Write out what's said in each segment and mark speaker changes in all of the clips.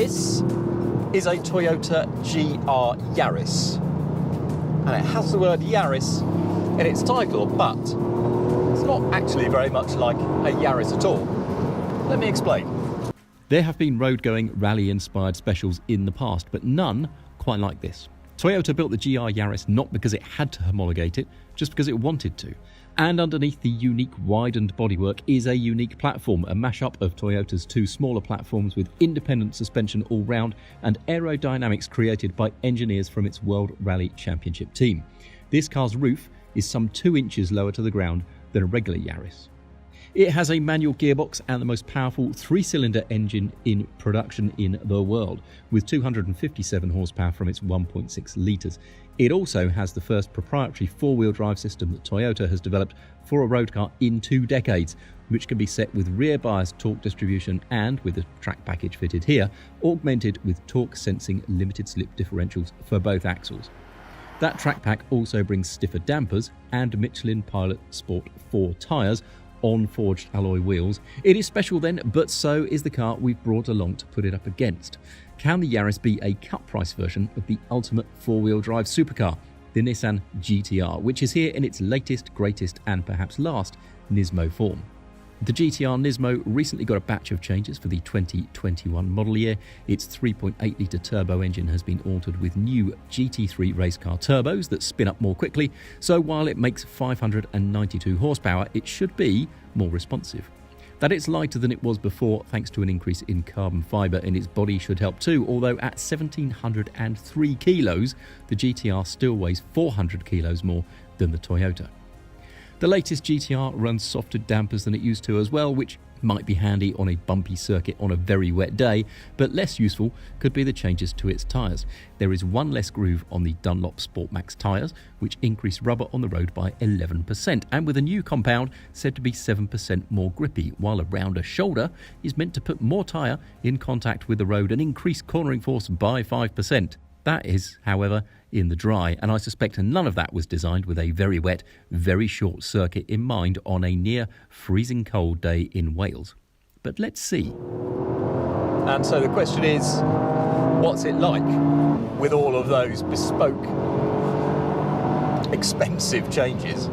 Speaker 1: This is a Toyota GR Yaris, and it has the word Yaris in its title, but it's not actually very much like a Yaris at all. Let me explain.
Speaker 2: There have been road-going, rally-inspired specials in the past, but none quite like this. Toyota built the GR Yaris not because it had to homologate it, just because it wanted to. And underneath the unique widened bodywork is a unique platform, a mashup of Toyota's two smaller platforms with independent suspension all round and aerodynamics created by engineers from its World Rally Championship team. This car's roof is some 2 inches lower to the ground than a regular Yaris. It has a manual gearbox and the most powerful 3-cylinder engine in production in the world, with 257 horsepower from its 1.6 litres. It also has the first proprietary 4-wheel drive system that Toyota has developed for a road car in 2 decades, which can be set with rear-biased torque distribution and, with the track package fitted here, augmented with torque-sensing limited-slip differentials for both axles. That track pack also brings stiffer dampers and Michelin Pilot Sport 4 tyres on forged alloy wheels. It is special then, but so is the car we've brought along to put it up against. Can the Yaris be a cut price version of the ultimate 4-wheel drive supercar, the Nissan GTR, which is here in its latest, greatest and perhaps last Nismo form? The GTR Nismo recently got a batch of changes for the 2021 model year. Its 3.8-litre turbo engine has been altered with new GT3 race car turbos that spin up more quickly, so while it makes 592 horsepower, it should be more responsive. That it's lighter than it was before thanks to an increase in carbon fibre in its body should help too, although at 1,703 kilos, the GTR still weighs 400 kilos more than the Toyota. The latest GTR runs softer dampers than it used to as well, which might be handy on a bumpy circuit on a very wet day, but less useful could be the changes to its tyres. There is one less groove on the Dunlop Sport Max tyres, which increase rubber on the road by 11%, and with a new compound said to be 7% more grippy, while a rounder shoulder is meant to put more tyre in contact with the road and increase cornering force by 5%. That is, however, in the dry, and I suspect none of that was designed with a very wet, very short circuit in mind on a near freezing cold day in Wales. But let's see.
Speaker 1: And so the question is, what's it like with all of those bespoke, expensive changes?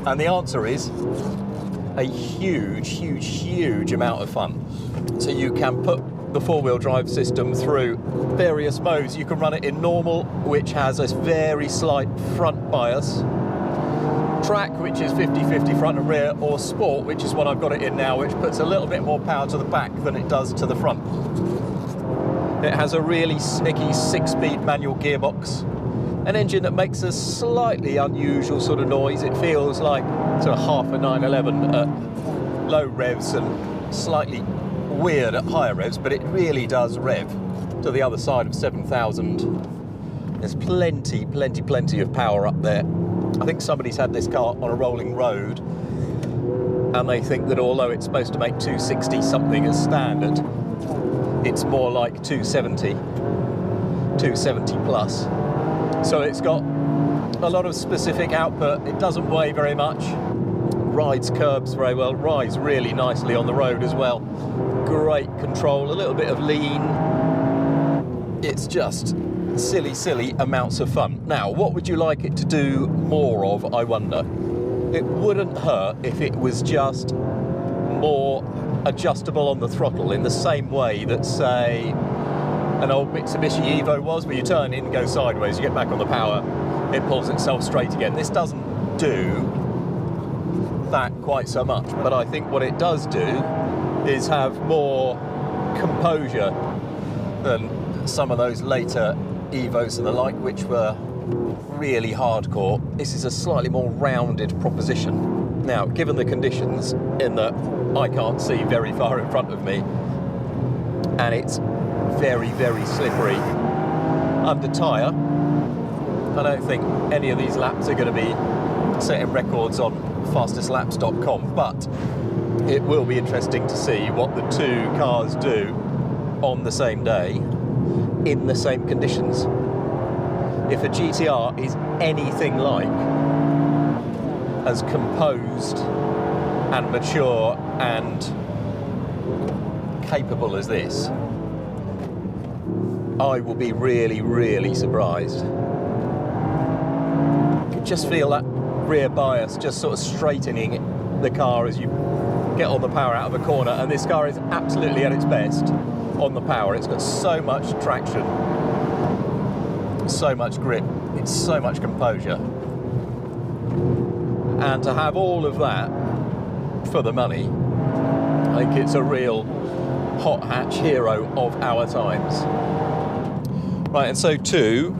Speaker 1: And the answer is a huge amount of fun. So you can put the 4-wheel drive system through various modes. You can run it in normal, which has a very slight front bias, track, which is 50-50 front and rear, or sport, which is what I've got it in now, which puts a little bit more power to the back than it does to the front. It has a really snicky 6-speed manual gearbox, an engine that makes a slightly unusual sort of noise. It feels like sort of half a 911 at low revs and slightly weird at higher revs, but it really does rev to the other side of 7,000. There's plenty of power up there. I think somebody's had this car on a rolling road and they think that although it's supposed to make 260 something as standard, it's more like 270 plus. So it's got a lot of specific output. It doesn't weigh very much, rides curbs very well, rides really nicely on the road as well. Great control, a little bit of lean. It's just silly amounts of fun. Now, what would you like it to do more of, I wonder? It wouldn't hurt if it was just more adjustable on the throttle in the same way that, say, an old Mitsubishi Evo was, where you turn in, go sideways, you get back on the power, it pulls itself straight again. This doesn't do that quite so much, but I think what it does do is have more composure than some of those later Evos and the like, which were really hardcore. This is a slightly more rounded proposition. Now, given the conditions in that I can't see very far in front of me and it's very slippery under tyre, I don't think any of these laps are going to be setting records on fastestlaps.com, but it will be interesting to see what the two cars do on the same day in the same conditions. If a GTR is anything like as composed and mature and capable as this, I will be really, really surprised. You can just feel that rear bias just sort of straightening the car as you get all the power out of a corner, and this car is absolutely at its best on the power. It's got so much traction, so much grip, it's so much composure, and to have all of that for the money, I think it's a real hot hatch hero of our times. Right, and so too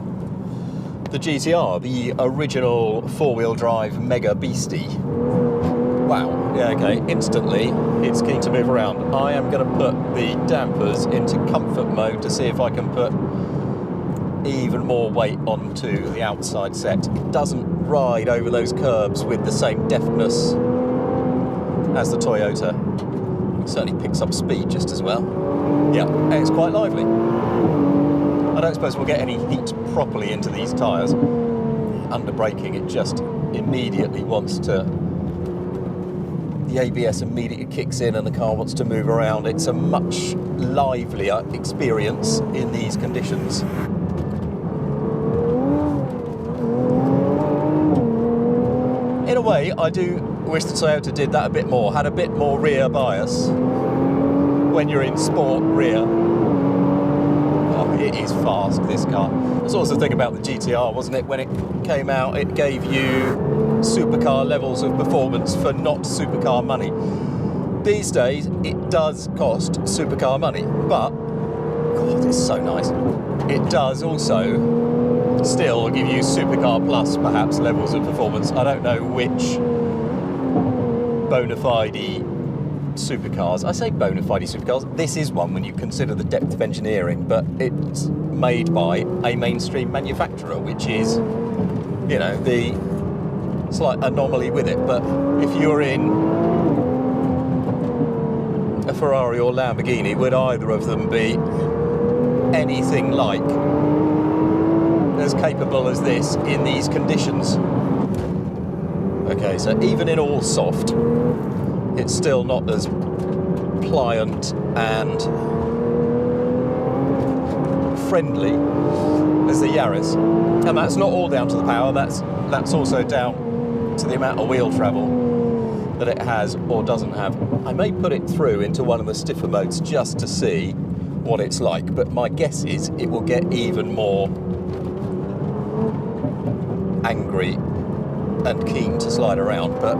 Speaker 1: the GTR, the original four-wheel drive mega beastie. Wow, yeah, okay, instantly it's keen to move around. I am going to put the dampers into comfort mode to see if I can put even more weight onto the outside set. It doesn't ride over those curbs with the same deftness as the Toyota. It certainly picks up speed just as well. Yeah, and it's quite lively. I don't suppose we'll get any heat properly into these tyres. Under braking, it just immediately wants to... The ABS immediately kicks in and the car wants to move around. It's a much livelier experience in these conditions. In a way, I do wish the Toyota did that a bit more, had a bit more rear bias when you're in sport rear. Oh, it is fast, this car. That's also the thing about the GTR, wasn't it? When it came out, it gave you supercar levels of performance for not supercar money. These days, it does cost supercar money, but, God, it's so nice. It does also still give you supercar plus, perhaps, levels of performance. I don't know which bona fide supercars. I say bona fide supercars. This is one when you consider the depth of engineering, but it's made by a mainstream manufacturer, which is, you know, the slight anomaly with it. But if you're in a Ferrari or Lamborghini, would either of them be anything like as capable as this in these conditions? Okay, so even in all soft, it's still not as pliant and friendly as the Yaris, and that's not all down to the power. That's also down to the amount of wheel travel that it has or doesn't have. I may put it through into one of the stiffer modes just to see what it's like, but my guess is it will get even more angry and keen to slide around, but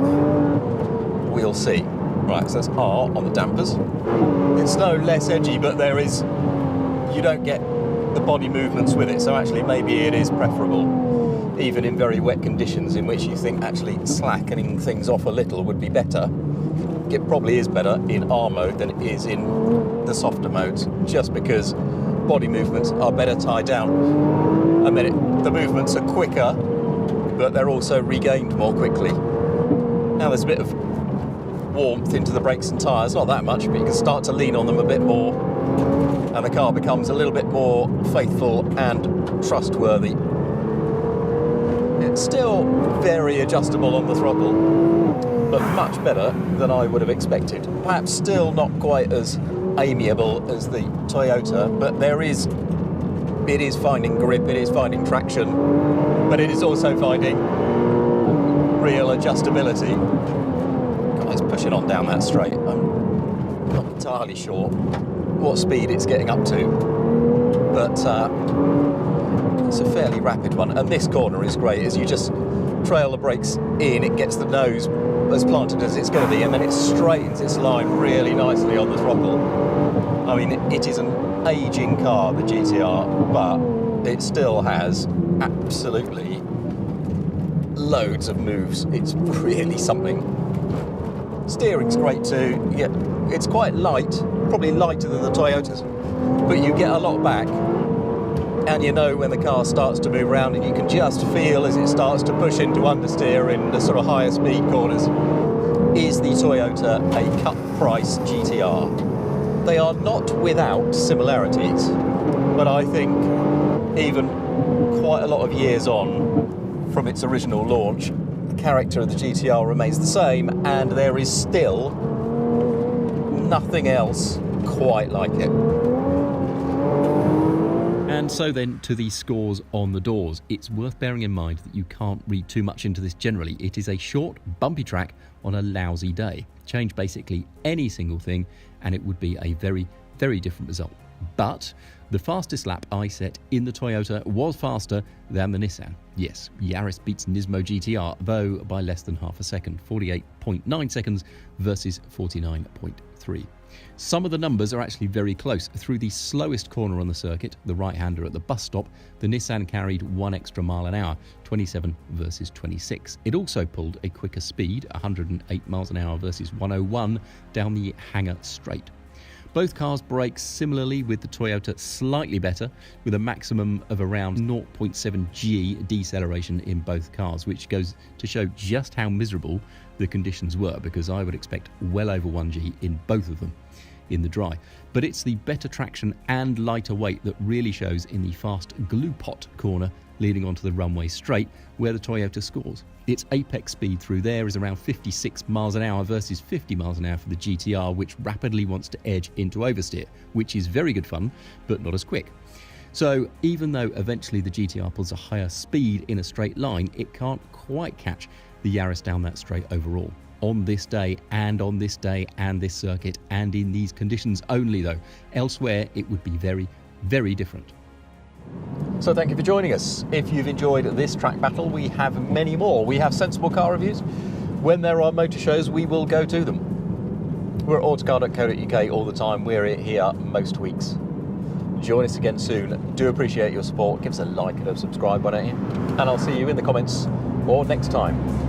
Speaker 1: we'll see. Right, so that's R on the dampers. It's no less edgy, but you don't get the body movements with it, so actually maybe it is preferable, even in very wet conditions in which you think actually slackening things off a little would be better. It probably is better in R mode than it is in the softer modes, just because body movements are better tied down. I mean, the movements are quicker, but they're also regained more quickly. Now there's a bit of warmth into the brakes and tyres, not that much, but you can start to lean on them a bit more, and the car becomes a little bit more faithful and trustworthy. It's still very adjustable on the throttle, but much better than I would have expected. Perhaps still not quite as amiable as the Toyota, but it is finding grip, it is finding traction, but it is also finding real adjustability. God, it's pushing on down that straight. I'm not entirely sure what speed it's getting up to, but it's a fairly rapid one. And this corner is great, as you just trail the brakes in, it gets the nose as planted as it's going to be, and then it straightens its line really nicely on the throttle. I mean, it is an aging car, the GTR, but it still has absolutely loads of moves. It's really something. Steering's great too. It's quite light, probably lighter than the Toyotas, but you get a lot back, and you know when the car starts to move around, and you can just feel as it starts to push into understeer in the sort of higher speed corners. Is the Toyota a cut price GTR? They are not without similarities, but I think even quite a lot of years on from its original launch, the character of the GTR remains the same, and there is still nothing else quite like it.
Speaker 2: And so then to the scores on the doors. It's worth bearing in mind that you can't read too much into this generally. It is a short, bumpy track on a lousy day. Change basically any single thing and it would be a very, very different result. But the fastest lap I set in the Toyota was faster than the Nissan. Yes, Yaris beats Nismo GTR, though by less than half a second, 48.9 seconds versus 49.3. Some of the numbers are actually very close. Through the slowest corner on the circuit, the right-hander at the bus stop, the Nissan carried 1 extra mile an hour, 27 versus 26. It also pulled a quicker speed, 108 miles an hour versus 101, down the Hangar Straight. Both cars brake similarly, with the Toyota slightly better, with a maximum of around 0.7 G deceleration in both cars, which goes to show just how miserable the conditions were, because I would expect well over 1 G in both of them in the dry. But it's the better traction and lighter weight that really shows in the fast glue pot corner leading onto the runway straight, where the Toyota scores. Its apex speed through there is around 56 miles an hour versus 50 miles an hour for the GTR, which rapidly wants to edge into oversteer, which is very good fun, but not as quick. So even though eventually the GTR pulls a higher speed in a straight line, it can't quite catch the Yaris down that straight overall. On this day and on this day and this circuit and in these conditions only though. Elsewhere it would be very, very different.
Speaker 1: So thank you for joining us. If you've enjoyed this track battle, we have many more. We have sensible car reviews. When there are motor shows, we will go to them. We're at autocar.co.uk all the time. We're here most weeks. Join us again soon. Do appreciate your support. Give us a like and a subscribe, why don't you? And I'll see you in the comments or next time.